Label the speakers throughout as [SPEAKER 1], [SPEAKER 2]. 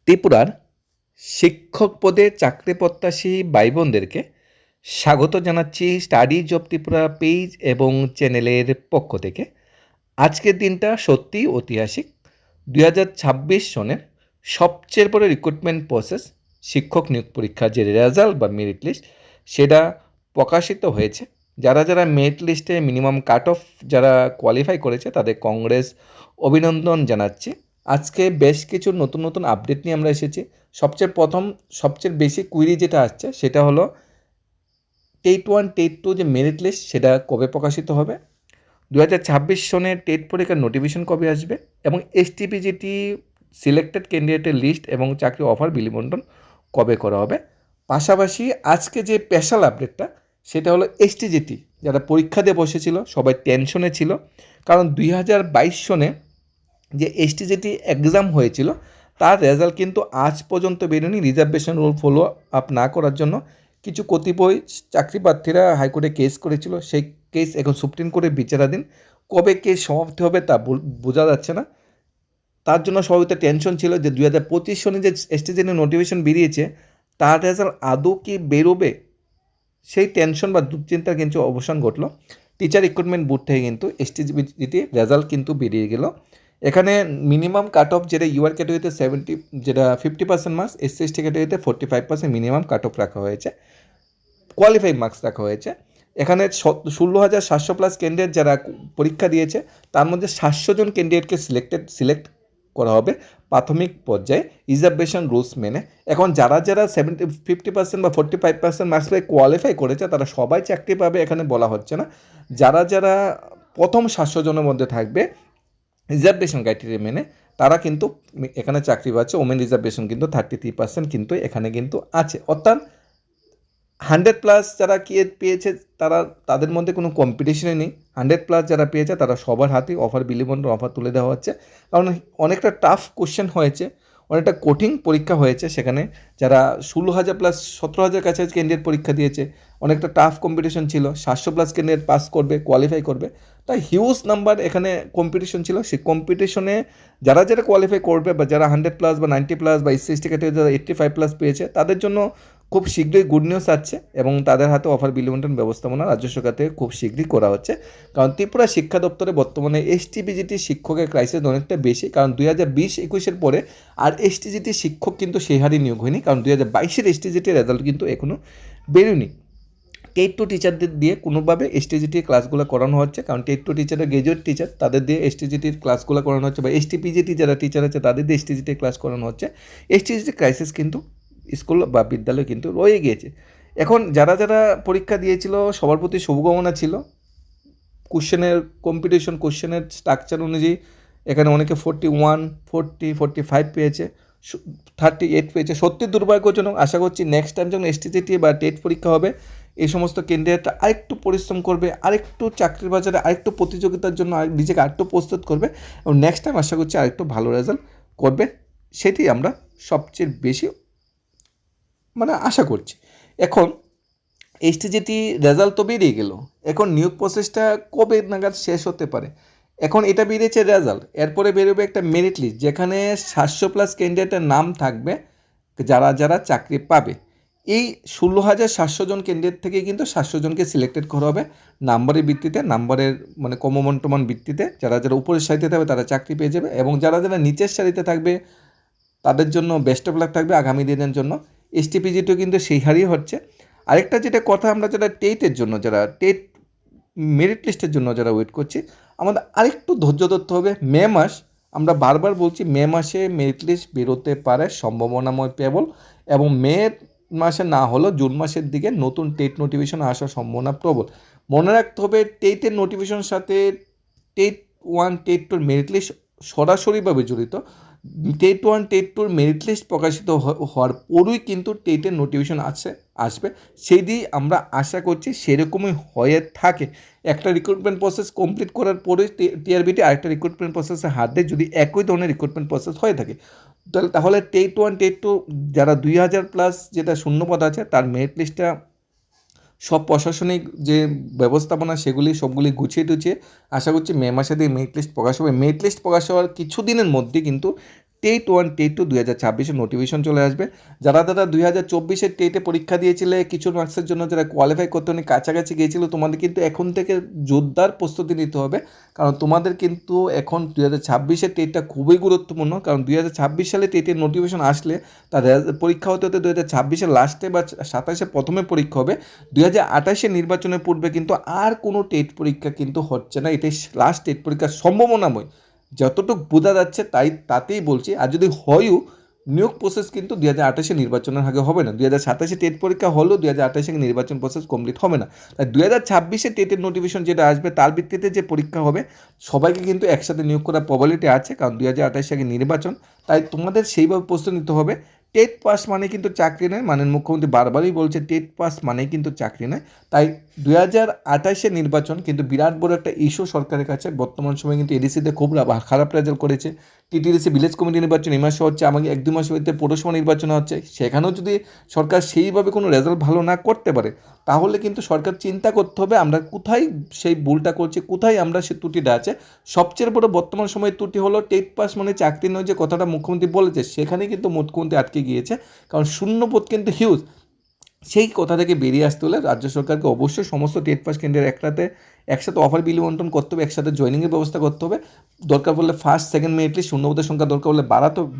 [SPEAKER 1] ত্রিপুরার শিক্ষক পদে চাকরি প্রত্যাশী ভাই বোনদেরকে স্বাগত জানাচ্ছি স্টাডিজ অব ত্রিপুরা পেজ এবং চ্যানেলের পক্ষ থেকে। আজকের দিনটা সত্যিই ঐতিহাসিক। 2026 সনের সবচেয়ে বড় রিক্রুটমেন্ট প্রসেস শিক্ষক নিয়োগ পরীক্ষার যে রেজাল্ট বা মেরিট লিস্ট সেটা প্রকাশিত হয়েছে। যারা যারা মেরিট লিস্টে মিনিমাম কাট অফ যারা কোয়ালিফাই করেছে তাদের কংগ্রেস অভিনন্দন জানাচ্ছি। আজকে বেশ কিছু নতুন নতুন আপডেট নিয়ে আমরা এসেছি। সবচেয়ে বেশি কুইরি যেটা আসছে সেটা হলো টেট 1 টেট 2 যে মেরিট লিস্ট সেটা কবে প্রকাশিত হবে, 2026 সনের টেট পরীক্ষার নোটিফিকেশন কবে আসবে এবং এসটিপিজিটি সিলেক্টেড ক্যান্ডিডেটের লিস্ট এবং চাকরি অফার বিলিবন্টন কবে করা হবে। পাশাপাশি আজকে যে স্পেশাল আপডেটটা সেটা হলো এসটিজিটি যারা পরীক্ষা দিয়ে বসেছিল সবাই টেনশনে ছিল, কারণ 2022 সনে যে এসটিজিটি এক্সাম হয়েছিল তার রেজাল্ট কিন্তু আজ পর্যন্ত বেরোয়নি। রিজার্ভেশন রুল ফলো আপ না করার জন্য কিছু কতিপয় চাকরি প্রার্থীরা হাইকোর্টে কেস করেছিল, সেই কেস এখন সুপ্রিম কোর্টে বিচারাধীন। কবে কেস সমাপ্তি হবে তা বোঝা যাচ্ছে না। তার জন্য সবাই তো টেনশন ছিল যে 2025 সনে যে এসটিজিটি নোটিফিকেশন বেরিয়েছে তার রেজাল্ট আদৌ কি বেরোবে, সেই টেনশন বা দুশ্চিন্তার কিন্তু অবসান ঘটলো। টিচার রিক্রুটমেন্ট বোর্ড থেকে কিন্তু এসটিজিটি রেজাল্ট কিন্তু বেরিয়ে গেল। এখানে মিনিমাম কাট অফ যেটা ইউআর ক্যাটাগরিতে 50% মার্কস, এসসি এসটি ক্যাটাগরিতে 45% মিনিমাম কাট অফ রাখা হয়েছে, কোয়ালিফাইড মার্কস রাখা হয়েছে। এখানে 16,700 প্লাস ক্যান্ডিডেট যারা পরীক্ষা দিয়েছে তার মধ্যে 700 জন ক্যান্ডিডেটকে সিলেক্ট করা হবে প্রাথমিক পর্যায়ে রিজার্ভেশন রুলস মেনে। এখন যারা 50% বা 45% মার্কস পেয়ে কোয়ালিফাই করেছে তারা সবাই চাকরি পাবে এখানে বলা হচ্ছে না। যারা প্রথম 700 জনের মধ্যে থাকবে রিজার্ভেশন ক্রাইটেরিয়া মেনে তারা কিন্তু এখানে চাকরি পাচ্ছে। ওমেন রিজার্ভেশন কিন্তু 33% কিন্তু এখানে কিন্তু আছে, অর্থাৎ 100+ যারা পেয়েছে তাদের মধ্যে কোনো কম্পিটিশনই নেই। 100+ যারা পেয়েছে তারা সবার হাতেই অফার বিলিবন্টন অফার তুলে দেওয়া হচ্ছে, কারণ অনেকটা টাফ কোশ্চেন হয়েছে, অনেকটা কঠিন পরীক্ষা হয়েছে। সেখানে যারা 16,000+ 17,000 কাছাকাছি ক্যান্ডিডেট পরীক্ষা দিয়েছে, অনেকটা টাফ কম্পিটিশন ছিল। 700+ ক্যান্ডিডেট পাস করবে, কোয়ালিফাই করবে, তাই হিউজ নাম্বার এখানে কম্পিটিশন ছিল। সেই কম্পিটিশনে যারা কোয়ালিফাই করবে বা যারা 100+ বা 90+ বা এসসি এসটি ক্যাটাগরি যারা 85+ পেয়েছে তাদের জন্য খুব শীঘ্রই গুড নিউজ আসছে এবং তাদের হাতে অফার বিলিবন্টন ব্যবস্থাপনা রাজ্য সরকার থেকে খুব শীঘ্রই করা হচ্ছে। কারণ ত্রিপুরা শিক্ষা দপ্তরে বর্তমানে এসটিপিজিটি শিক্ষকের ক্রাইসিস অনেকটা বেশি, কারণ 2020-21 পরে আর এসটিজিটি শিক্ষক কিন্তু সেই হারে নিয়োগ হয়নি, কারণ 2022 এসটিজিটির রেজাল্ট কিন্তু এখনও বেরোয়নি। টেট 2 টিচারদের দিয়ে কোনোভাবে এসটিজিটির ক্লাসগুলো করানো হচ্ছে, কারণ টেট 2 টিচাররা গ্র্যাজুয়েট টিচার, তাদের দিয়ে এসটিজিটির ক্লাসগুলো করানো হচ্ছে, বা এসটিপিজিটি যারা টিচার আছে তাদের দিয়ে এসটিজিটির ক্লাস করানো হচ্ছে। এসটিজিটি ক্রাইসিস কিন্তু স্কুল বা বিদ্যালয় কিন্তু রয়ে গিয়েছে। এখন যারা পরীক্ষা দিয়েছিল সবার প্রতি শুভকামনা ছিল। কোশ্চেনের কোশ্চেনের স্ট্রাকচার অনুযায়ী এখানে অনেকে 41, 40, 45 পেয়েছে, 38 পেয়েছে। সত্যি দুর্ভাগ্যজনক। আশা করছি নেক্সট টাইম যখন এসটিজিটি বা টেট পরীক্ষা হবে এই সমস্ত ক্যান্ডিডেটরা আরেকটু পরিশ্রম করবে, আরেকটু চাকরির বাজারে আরেকটু প্রতিযোগিতার জন্য নিজেকে আরেকটু প্রস্তুত করবে এবং নেক্সট টাইম আশা করছি আরেকটু ভালো রেজাল্ট করবে, সেটি আমরা সবচেয়ে বেশি আশা করছি। এখন এসটিজিটি রেজাল্ট তো বেরিয়ে গেল, এখন নিয়োগ প্রসেসটা কবে নাগাদ শেষ হতে পারে? এখন এটা বেরিয়েছে রেজাল্ট, এরপরে বেরোবে একটা মেরিট লিস্ট যেখানে 700+ ক্যান্ডিডেটের নাম থাকবে যারা চাকরি পাবে। এই 16,700 জন ক্যান্ডিডেট থেকে কিন্তু 700 জনকে সিলেক্টেড করা হবে নাম্বারের ভিত্তিতে, ক্রমবর্ধমান ভিত্তিতে। যারা উপরের সারিতে থাকবে তারা চাকরি পেয়ে যাবে এবং যারা নিচের সারিতে থাকবে তাদের জন্য বেস্ট অফ লাক থাকবে আগামী দিনের জন্য। এসটিপিজিটিও কিন্তু সেই হারেই হচ্ছে। আরেকটা যেটা কথা, আমরা টেটের জন্য টেট মেরিট লিস্টের জন্য যারা ওয়েট করছি, আমাদের আরেকটু ধৈর্য ধরতে হবে। মে মাস, আমরা বারবার বলছি মে মাসে মেরিট লিস্ট বেরোতে পারে সম্ভাবনাময় প্রবল, এবং মে মাসে না হলেও জুন মাসের দিকে নতুন টেট নোটিফিকেশন আসার সম্ভাবনা প্রবল। মনে রাখতে হবে টেটের নোটিফিকেশনের সাথে টেট 1 টেট 2 মেরিট লিস্ট সরাসরিভাবে জড়িত। টেট 1 টেট 2 মেরিট লিস্ট প্রকাশিত হওয়ার পরই কিন্তু টেটের নোটিফিকেশন আসবে, সেই দিয়ে আমরা আশা করছি সেরকমই হয়ে থাকে। একটা রিক্রুটমেন্ট প্রসেস কমপ্লিট করার পরে টিআরবিটি আরেকটা রিক্রুটমেন্ট প্রসেসে হাত দেয়, যদি একই ধরনের রিক্রুটমেন্ট প্রসেস হয়ে থাকে তাহলে টেট 1 টেট 2 যারা 2,000+ যেটা শূন্যপদ আছে তার মেরিট লিস্টটা সব প্রশাসনিক যে ব্যবস্থাপনা সবগুলি গুছিয়ে টুছিয়ে আশা করছি মে মাসে দিয়ে মেরিট লিস্ট প্রকাশ হবে। মেরিট লিস্ট প্রকাশ হওয়ার কিছুদিনের মধ্যে কিন্তু টেট 1 টেট 2 2026 নোটিফিকেশন চলে আসবে। যারা 2024 টেটে পরীক্ষা দিয়েছিলে কিছু মার্কসের জন্য যারা কোয়ালিফাই করতে অনেক কাছাকাছি গিয়েছিল, তোমাদের কিন্তু এখন থেকে জোরদার প্রস্তুতি নিতে হবে। কারণ তোমাদের কিন্তু এখন 2026 টেটটা খুবই গুরুত্বপূর্ণ। কারণ 2026 সালে টেটের নোটিফিকেশন আসলে তার পরীক্ষা হতে হতে 2026 লাস্টে বা 27 প্রথমে পরীক্ষা হবে। 2028 নির্বাচনের পূর্বে কিন্তু আর কোনো টেট পরীক্ষা কিন্তু হচ্ছে না। এটাই লাস্ট টেট পরীক্ষার সম্ভাবনাময়, যতটুকু বোঝা যাচ্ছে তাতেই বলছি। আর যদি হয়ও, নিয়োগ প্রসেস কিন্তু 2028 নির্বাচনের আগে হবে না। 2027 টেট পরীক্ষা হলেও 2028 নির্বাচন প্রসেস কমপ্লিট হবে না। তাই 2026 টেটের নোটিফিকেশন যেটা আসবে তার ভিত্তিতে যে পরীক্ষা হবে সবাইকে কিন্তু একসাথে নিয়োগ করার প্রবাবিলিটি আছে, কারণ 2028 আগে নির্বাচন। তাই তোমাদের সেইভাবে প্রস্তুতি নিতে হবে। টেট পাস মানে কিন্তু চাকরি নয়, মাননীয় মুখ্যমন্ত্রী বারবারই বলছে টেট পাস মানেই কিন্তু চাকরি নয়। তাই 2028 নির্বাচন কিন্তু বিরাট বড় একটা ইস্যু সরকারের কাছে। বর্তমান সময়ে কিন্তু এডিসিতে খুব খারাপ রেজাল্ট করেছে। টিটিডিসি ভিলেজ কমিটি নির্বাচন এই মাসে হচ্ছে, আমাকে 1-2 মাসের মধ্যে পৌরসভা নির্বাচন হচ্ছে। সেখানেও যদি সরকার সেইভাবে কোনো রেজাল্ট ভালো না করতে পারে, তাহলে কিন্তু সরকার চিন্তা করতে হবে আমরা কোথায় সেই ভুলটা করছি, কোথায় আমরা সে ত্রুটিটা আছে। সবচেয়ে বড় বর্তমান সময়ের ত্রুটি হলো টেট পাস মানে চাকরি নয় যে কথাটা মুখ্যমন্ত্রী বলেছে, সেখানে কিন্তু মুখ্যমন্ত্রী আটকে গিয়েছে। কারণ শূন্যপদ কিন্তু হিউজ। সেই কথা থেকে বেরিয়ে আসতে হলে রাজ্য সরকারকে অবশ্যই সমস্ত টেট পাস কেন্দ্রের একসাথে অফার বিলি বন্টন করতে হবে, একসাথে জয়েনিংয়ের ব্যবস্থা করতে হবে। দরকার পড়লে ফার্স্ট সেকেন্ড মেরিট লিস্ট শূন্যপদের সংখ্যা দরকার হলে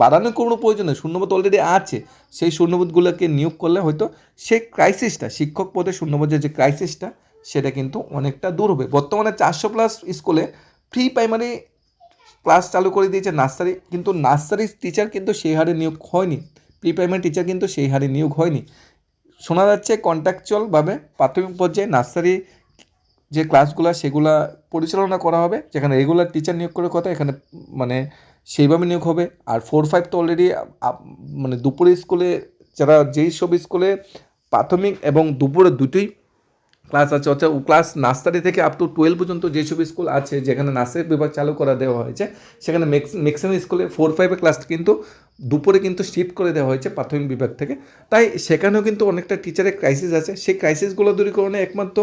[SPEAKER 1] বাড়ানোর কোনো প্রয়োজন নেই। শূন্যপদ অলরেডি আছে, সেই শূন্যপদগুলোকে নিয়োগ করলে হয়তো সেই ক্রাইসিসটা, শিক্ষক পদে শূন্যপদের যে ক্রাইসিসটা, সেটা কিন্তু অনেকটা দূর হবে। বর্তমানে 400+ স্কুলে প্রি প্রাইমারি ক্লাস চালু করে দিয়েছে নার্সারি, কিন্তু নার্সারি টিচার কিন্তু সেই হারে নিয়োগ হয়নি, প্রি প্রাইমারি টিচার কিন্তু সেই হারে নিয়োগ হয়নি। শোনা যাচ্ছে কন্ট্রাকচুয়ালভাবে প্রাথমিক পর্যায়ে নার্সারি যে ক্লাসগুলো সেগুলো পরিচালনা করা হবে, যেখানে রেগুলার টিচার নিয়োগ করে কথা, এখানে মানে সেইভাবে নিয়োগ হবে। আর 4-5 তো অলরেডি মানে দুপুরের স্কুলে যারা যেই সব স্কুলে প্রাথমিক এবং দুপুরে দুটোই ক্লাস আছে, অর্থাৎ ক্লাস নার্সারি থেকে আপ টু 12 পর্যন্ত যেসব স্কুল আছে যেখানে নার্সারি বিভাগ চালু করা দেওয়া হয়েছে, সেখানে ম্যাক্সিমাম স্কুলে 4-5 ক্লাস কিন্তু দুপুরে কিন্তু শিফট করে দেওয়া হয়েছে প্রাথমিক বিভাগ থেকে। তাই সেখানেও কিন্তু অনেকটা টিচারের ক্রাইসিস আছে। সেই ক্রাইসিসগুলো দূরীকরণে একমাত্র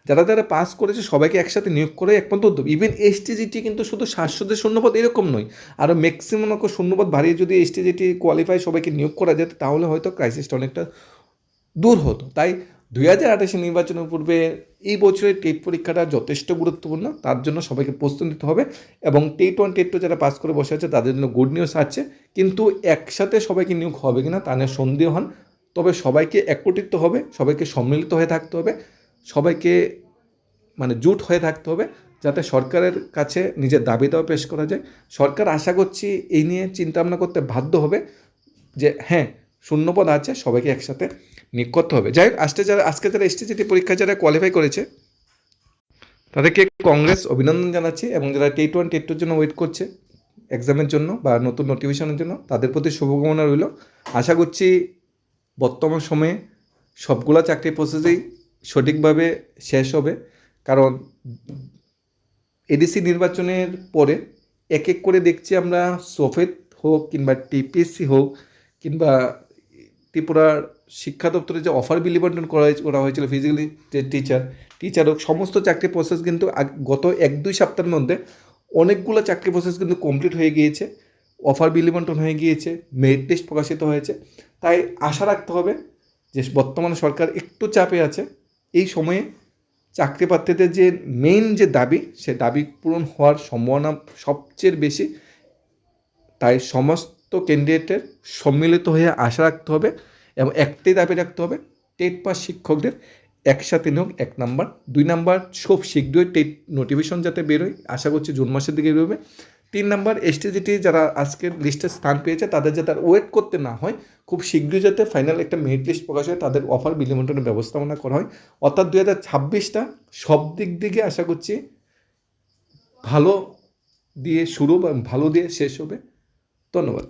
[SPEAKER 1] যারা পাস করেছে সবাইকে একসাথে নিয়োগ করে একমাত্র উদ্যোগ। ইভেন এসটিজিটি কিন্তু শুধু 700 শূন্যপদ এরকম নয়, আরও ম্যাক্সিমাম শূন্যপদ বাড়িয়ে যদি এসটিজিটি কোয়ালিফাই সবাইকে নিয়োগ করা যেত, তাহলে হয়তো ক্রাইসিসটা অনেকটা দূর হতো। তাই 2028 নির্বাচনের পূর্বে এই বছরের টেট পরীক্ষাটা যথেষ্ট গুরুত্বপূর্ণ, তার জন্য সবাইকে প্রস্তুতি নিতে হবে। এবং টেট 1 টেট 2 যারা পাস করে বসে আছে তাদের জন্য গুড নিউজ আছে, কিন্তু একসাথে সবাইকে নিয়োগ হবে কিনা তা নিয়ে সন্দেহ হন। তবে সবাইকে একত্রিত হবে, সবাইকে সম্মিলিত হয়ে থাকতে হবে, সবাইকে মানে জোট হয়ে থাকতে হবে, যাতে সরকারের কাছে নিজের দাবি দাওয়া পেশ করা যায়। সরকার আশা করছি এই নিয়ে চিন্তাভাবনা করতে বাধ্য হবে যে হ্যাঁ, শূন্যপদ আছে, সবাইকে একসাথে নিয়োগ করতে হবে। যাই হোক, আজকে যারা এসটিজিটি পরীক্ষা যারা কোয়ালিফাই করেছে তাদেরকে কংগ্রেস অভিনন্দন জানাচ্ছি, এবং যারা টেট 1 টেট 2 জন্য ওয়েট করছে এক্সামের জন্য বা নতুন নোটিফিকেশনের জন্য, তাদের প্রতি শুভকামনা রইল। আশা করছি বর্তমান সময়ে সবগুলো চাকরি প্রসেসেই সঠিকভাবে শেষ হবে। কারণ এডিসি নির্বাচনের পরে এক এক করে দেখছি আমরা সোফেট হোক কিংবা টিপিএসসি হোক কিংবা ত্রিপুরার শিক্ষা দপ্তরে যে অফার বিলি বন্টন করা হয়েছিল ফিজিক্যালি যে টিচার হোক, সমস্ত চাকরি প্রসেস কিন্তু গত 1-2 সপ্তাহের মধ্যে অনেকগুলো চাকরি প্রসেস কিন্তু কমপ্লিট হয়ে গিয়েছে, অফার বিলি বন্টন হয়ে গিয়েছে, মেরিট লিস্ট প্রকাশিত হয়েছে। তাই আশা রাখতে হবে যে বর্তমানে সরকার একটু চাপে আছে, এই সময়ে চাকরি প্রার্থীদের যে মেইন যে দাবি, সে দাবি পূরণ হওয়ার সম্ভাবনা সবচেয়ে বেশি। তাই সমস্ত ক্যান্ডিডেটের সম্মিলিত হয়ে আশা রাখতে হবে এবং একটাই দাবি রাখতে হবে, টেট পাস শিক্ষকদের একসাথে নিয়োগ 1 নাম্বার। 2 নাম্বার, খুব শীঘ্রই টেট নোটিফিকেশন যাতে বেরোয়, আশা করছি জুন মাসের দিকে বেরোবে। 3 নাম্বার, এসটিজিটি যারা আজকের লিস্টে স্থান পেয়েছে তাদের যাতে আর ওয়েট করতে না হয়, খুব শীঘ্রই যাতে ফাইনাল একটা মেরিট লিস্ট প্রকাশ হয়, তাদের অফার বিলি বন্টনের ব্যবস্থাপনা করা হয়। অর্থাৎ 2026টা সব দিক থেকে আশা করছি ভালো দিয়ে শুরু বা ভালো দিয়ে শেষ হবে। ধন্যবাদ।